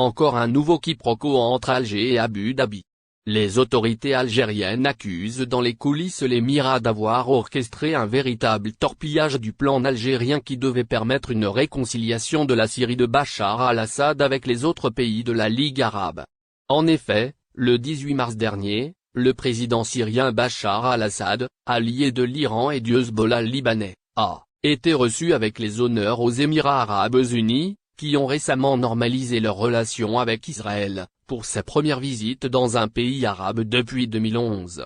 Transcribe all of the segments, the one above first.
Encore un nouveau quiproquo entre Alger et Abu Dhabi. Les autorités algériennes accusent dans les coulisses l'Émirat d'avoir orchestré un véritable torpillage du plan algérien qui devait permettre une réconciliation de la Syrie de Bachar al-Assad avec les autres pays de la Ligue arabe. En effet, le 18 mars dernier, le président syrien Bachar al-Assad, allié de l'Iran et du Hezbollah libanais, a été reçu avec les honneurs aux Émirats arabes unis, qui ont récemment normalisé leurs relations avec Israël, pour sa première visite dans un pays arabe depuis 2011.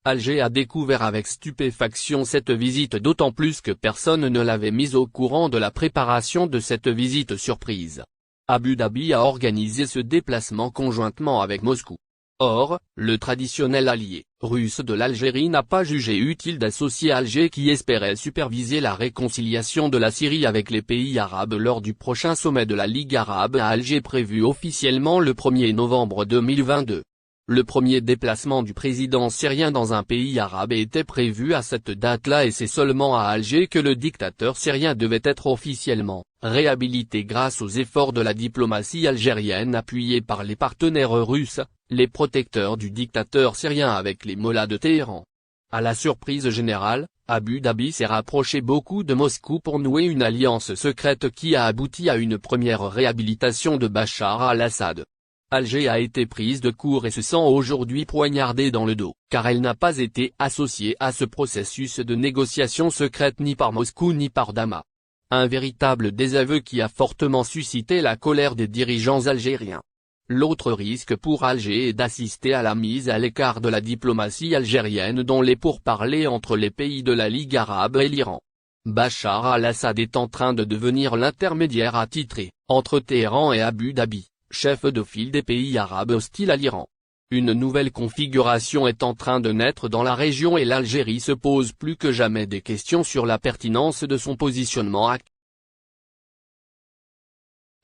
Alger a découvert avec stupéfaction cette visite, d'autant plus que personne ne l'avait mis au courant de la préparation de cette visite surprise. Abu Dhabi a organisé ce déplacement conjointement avec Moscou. Or, le traditionnel allié russe de l'Algérie n'a pas jugé utile d'associer Alger qui espérait superviser la réconciliation de la Syrie avec les pays arabes lors du prochain sommet de la Ligue arabe à Alger prévu officiellement le 1er novembre 2022. Le premier déplacement du président syrien dans un pays arabe était prévu à cette date-là et c'est seulement à Alger que le dictateur syrien devait être officiellement réhabilité grâce aux efforts de la diplomatie algérienne appuyée par les partenaires russes, les protecteurs du dictateur syrien avec les mollahs de Téhéran. À la surprise générale, Abu Dhabi s'est rapproché beaucoup de Moscou pour nouer une alliance secrète qui a abouti à une première réhabilitation de Bachar al-Assad. Alger a été prise de court et se sent aujourd'hui poignardée dans le dos, car elle n'a pas été associée à ce processus de négociation secrète ni par Moscou ni par Damas. Un véritable désaveu qui a fortement suscité la colère des dirigeants algériens. L'autre risque pour Alger est d'assister à la mise à l'écart de la diplomatie algérienne dans les pourparlers entre les pays de la Ligue arabe et l'Iran. Bachar al-Assad est en train de devenir l'intermédiaire attitré entre Téhéran et Abu Dhabi, chef de file des pays arabes hostiles à l'Iran. Une nouvelle configuration est en train de naître dans la région et l'Algérie se pose plus que jamais des questions sur la pertinence de son positionnement actuel.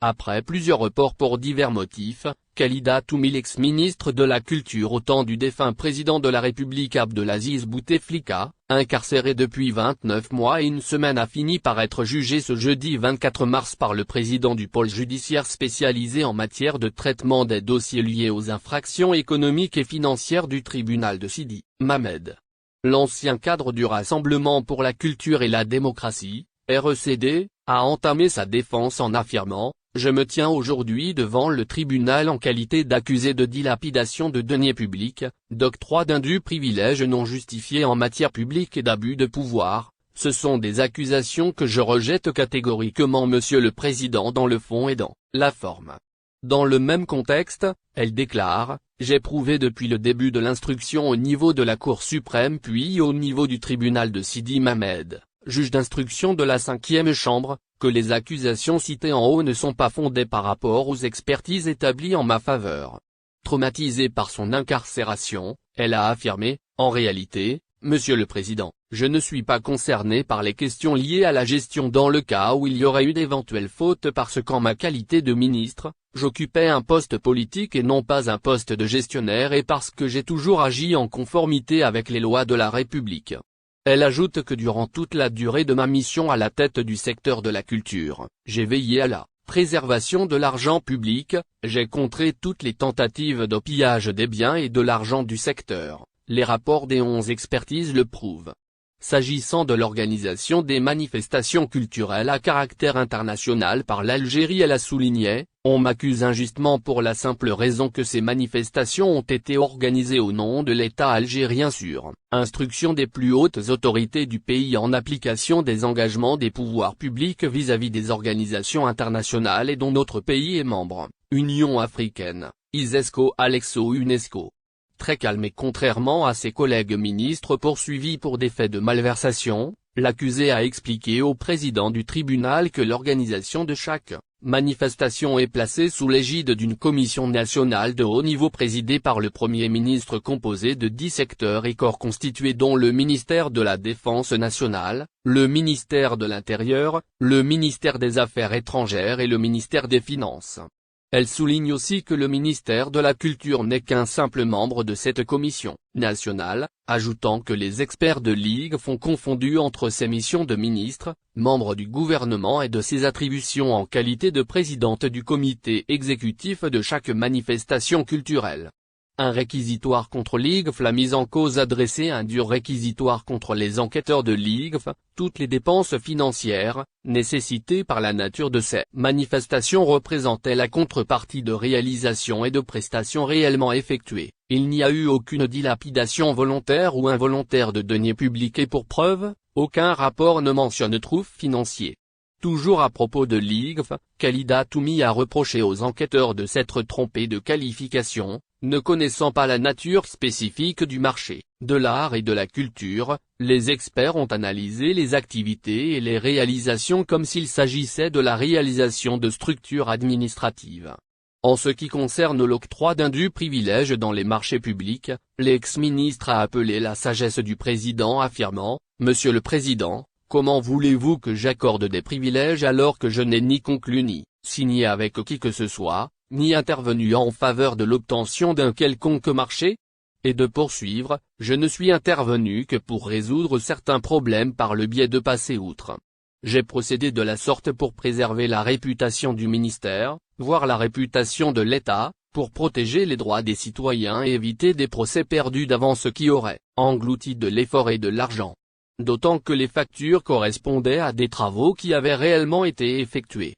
Après plusieurs reports pour divers motifs, Khalida Toumi, ex-ministre de la Culture au temps du défunt président de la République Abdelaziz Bouteflika, incarcéré depuis 29 mois et une semaine, a fini par être jugée ce jeudi 24 mars par le président du pôle judiciaire spécialisé en matière de traitement des dossiers liés aux infractions économiques et financières du tribunal de Sidi Mamed. L'ancien cadre du Rassemblement pour la culture et la démocratie, RECD, a entamé sa défense en affirmant: « Je me tiens aujourd'hui devant le tribunal en qualité d'accusé de dilapidation de deniers publics, d'octroi d'indus privilèges non justifiés en matière publique et d'abus de pouvoir. Ce sont des accusations que je rejette catégoriquement, Monsieur le Président, dans le fond et dans la forme. » Dans le même contexte, elle déclare: « J'ai prouvé depuis le début de l'instruction au niveau de la Cour suprême puis au niveau du tribunal de Sidi Mamed, juge d'instruction de la 5e chambre, que les accusations citées en haut ne sont pas fondées par rapport aux expertises établies en ma faveur. » Traumatisée par son incarcération, elle a affirmé: « En réalité, Monsieur le Président, je ne suis pas concerné par les questions liées à la gestion dans le cas où il y aurait eu d'éventuelles fautes parce qu'en ma qualité de ministre, j'occupais un poste politique et non pas un poste de gestionnaire et parce que j'ai toujours agi en conformité avec les lois de la République. » Elle ajoute que durant toute la durée de ma mission à la tête du secteur de la culture, j'ai veillé à la préservation de l'argent public, j'ai contré toutes les tentatives de pillage des biens et de l'argent du secteur, les rapports des 11 expertises le prouvent. S'agissant de l'organisation des manifestations culturelles à caractère international par l'Algérie, elle a souligné: « On m'accuse injustement pour la simple raison que ces manifestations ont été organisées au nom de l'État algérien sur instruction des plus hautes autorités du pays en application des engagements des pouvoirs publics vis-à-vis des organisations internationales et dont notre pays est membre, Union africaine, ISESCO, Alexo, UNESCO. » Très calme et contrairement à ses collègues ministres poursuivis pour des faits de malversation, l'accusé a expliqué au président du tribunal que l'organisation de chaque manifestation est placée sous l'égide d'une commission nationale de haut niveau présidée par le Premier ministre composée de 10 secteurs et corps constitués dont le ministère de la Défense nationale, le ministère de l'Intérieur, le ministère des Affaires étrangères et le ministère des Finances. Elle souligne aussi que le ministère de la Culture n'est qu'un simple membre de cette commission nationale, ajoutant que les experts de Ligue font confondu entre ses missions de ministre, membre du gouvernement et de ses attributions en qualité de présidente du comité exécutif de chaque manifestation culturelle. Un réquisitoire contre l'IGF. La mise en cause a dressé un dur réquisitoire contre les enquêteurs de l'IGF, toutes les dépenses financières, nécessitées par la nature de ces manifestations représentaient la contrepartie de réalisations et de prestations réellement effectuées. Il n'y a eu aucune dilapidation volontaire ou involontaire de deniers publics et pour preuve, aucun rapport ne mentionne trouble financier. Toujours à propos de l'IGF, Khalida Toumi a reproché aux enquêteurs de s'être trompés de qualification, ne connaissant pas la nature spécifique du marché, de l'art et de la culture. Les experts ont analysé les activités et les réalisations comme s'il s'agissait de la réalisation de structures administratives. En ce qui concerne l'octroi d'indus privilèges dans les marchés publics, l'ex-ministre a appelé la sagesse du président affirmant « Monsieur le Président, comment voulez-vous que j'accorde des privilèges alors que je n'ai ni conclu ni signé avec qui que ce soit, ni intervenu en faveur de l'obtention d'un quelconque marché ?» Et de poursuivre, « Je ne suis intervenu que pour résoudre certains problèmes par le biais de passer outre. J'ai procédé de la sorte pour préserver la réputation du ministère, voire la réputation de l'État, pour protéger les droits des citoyens et éviter des procès perdus d'avance qui auraient englouti de l'effort et de l'argent. D'autant que les factures correspondaient à des travaux qui avaient réellement été effectués. »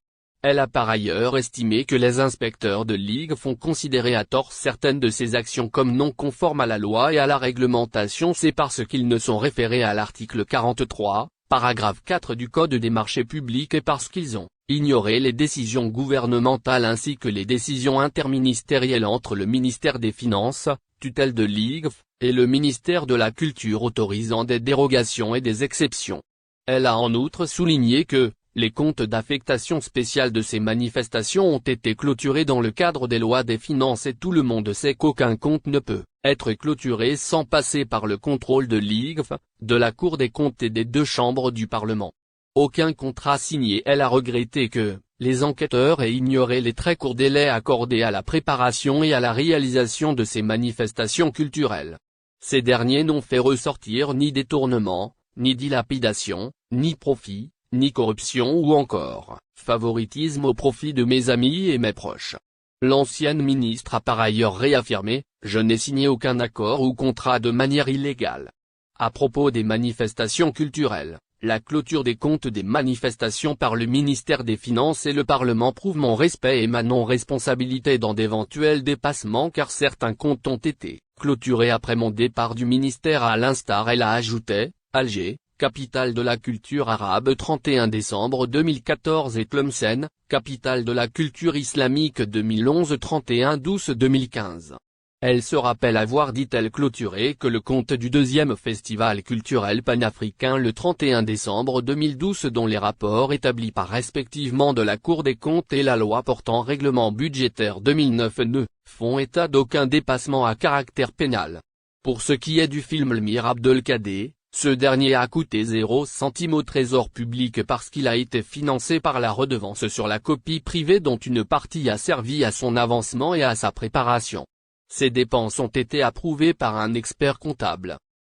Elle a par ailleurs estimé que les inspecteurs de Ligue font considérer à tort certaines de ces actions comme non conformes à la loi et à la réglementation. C'est parce qu'ils ne sont référés à l'article 43, paragraphe 4 du Code des marchés publics et parce qu'ils ont ignoré les décisions gouvernementales ainsi que les décisions interministérielles entre le ministère des Finances, tutelle de Ligue, et le ministère de la Culture autorisant des dérogations et des exceptions. Elle a en outre souligné que les comptes d'affectation spéciale de ces manifestations ont été clôturés dans le cadre des lois des finances et tout le monde sait qu'aucun compte ne peut être clôturé sans passer par le contrôle de l'IGF, de la Cour des comptes et des deux chambres du Parlement. Aucun contrat signé. Elle a regretté que les enquêteurs aient ignoré les très courts délais accordés à la préparation et à la réalisation de ces manifestations culturelles. Ces derniers n'ont fait ressortir ni détournement, ni dilapidation, ni profit, ni corruption ou encore favoritisme au profit de mes amis et mes proches. L'ancienne ministre a par ailleurs réaffirmé « Je n'ai signé aucun accord ou contrat de manière illégale ». À propos des manifestations culturelles, la clôture des comptes des manifestations par le ministère des Finances et le Parlement prouve mon respect et ma non-responsabilité dans d'éventuels dépassements car certains comptes ont été clôturés après mon départ du ministère à l'instar. Elle a ajouté « Alger, capitale de la culture arabe 31 décembre 2014 et Tlemcen, capitale de la culture islamique 2011 31-12-2015. » Elle se rappelle avoir dit-elle clôturé que le compte du deuxième festival culturel panafricain le 31 décembre 2012 dont les rapports établis par respectivement de la Cour des comptes et la loi portant règlement budgétaire 2009 ne font état d'aucun dépassement à caractère pénal. Pour ce qui est du film Lemir Abdelkadé, ce dernier a coûté 0 centime au trésor public parce qu'il a été financé par la redevance sur la copie privée dont une partie a servi à son avancement et à sa préparation. Ces dépenses ont été approuvées par un expert comptable.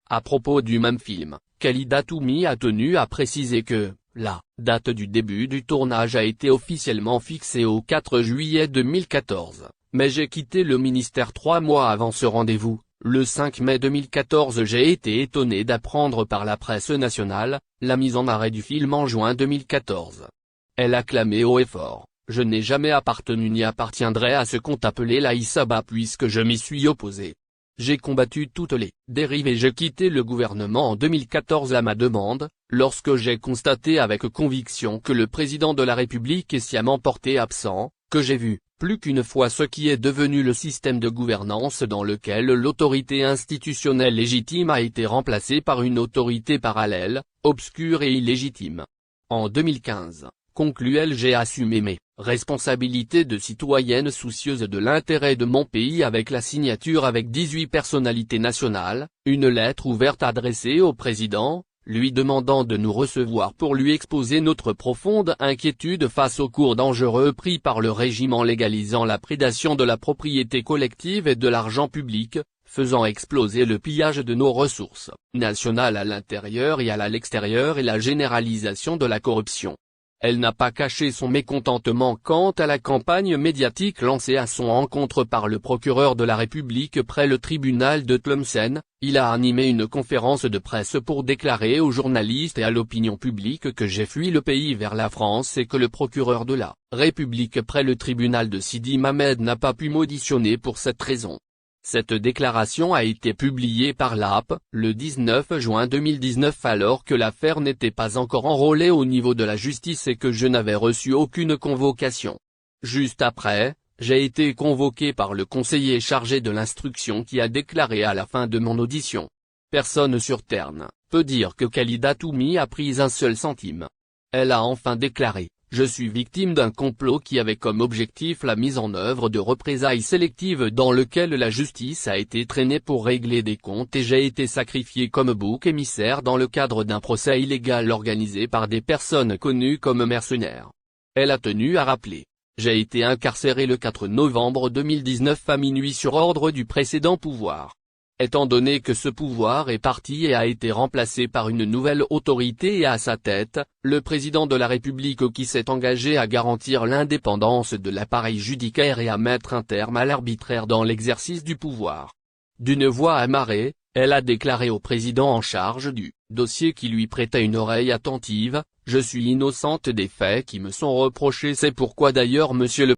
À propos du même film, Khalida Toumi a tenu à préciser que la date du début du tournage a été officiellement fixée au 4 juillet 2014, mais j'ai quitté le ministère 3 mois avant ce rendez-vous. Le 5 mai 2014 j'ai été étonné d'apprendre par la presse nationale, la mise en arrêt du film en juin 2014. Elle a clamé haut et fort, « Je n'ai jamais appartenu ni appartiendrai à ce qu'on appelait la Issaba puisque je m'y suis opposé. J'ai combattu toutes les dérives et j'ai quitté le gouvernement en 2014 à ma demande, lorsque j'ai constaté avec conviction que le président de la République est sciemment porté absent, que j'ai vu plus qu'une fois ce qui est devenu le système de gouvernance dans lequel l'autorité institutionnelle légitime a été remplacée par une autorité parallèle, obscure et illégitime. En 2015, conclut-elle, j'ai assumé mes responsabilités de citoyenne soucieuse de l'intérêt de mon pays avec la signature avec 18 personnalités nationales, une lettre ouverte adressée au président, lui demandant de nous recevoir pour lui exposer notre profonde inquiétude face aux cours dangereux pris par le régime en légalisant la prédation de la propriété collective et de l'argent public, faisant exploser le pillage de nos ressources nationales à l'intérieur et à l'extérieur et la généralisation de la corruption. Elle n'a pas caché son mécontentement quant à la campagne médiatique lancée à son encontre par le procureur de la République près le tribunal de Tlemcen. Il a animé une conférence de presse pour déclarer aux journalistes et à l'opinion publique que j'ai fui le pays vers la France et que le procureur de la République près le tribunal de Sidi Mamed n'a pas pu m'auditionner pour cette raison. Cette déclaration a été publiée par l'AP, le 19 juin 2019 alors que l'affaire n'était pas encore enrôlée au niveau de la justice et que je n'avais reçu aucune convocation. Juste après, j'ai été convoqué par le conseiller chargé de l'instruction qui a déclaré à la fin de mon audition. Personne sur Terre ne peut dire que Khalida Toumi a pris un seul centime. Elle a enfin déclaré. Je suis victime d'un complot qui avait comme objectif la mise en œuvre de représailles sélectives dans lequel la justice a été traînée pour régler des comptes et j'ai été sacrifié comme bouc émissaire dans le cadre d'un procès illégal organisé par des personnes connues comme mercenaires. Elle a tenu à rappeler. J'ai été incarcéré le 4 novembre 2019 à minuit sur ordre du précédent pouvoir. Étant donné que ce pouvoir est parti et a été remplacé par une nouvelle autorité et à sa tête, le président de la République qui s'est engagé à garantir l'indépendance de l'appareil judiciaire et à mettre un terme à l'arbitraire dans l'exercice du pouvoir. D'une voix amarrée, elle a déclaré au président en charge du dossier qui lui prêtait une oreille attentive, « Je suis innocente des faits qui me sont reprochés, c'est pourquoi d'ailleurs monsieur le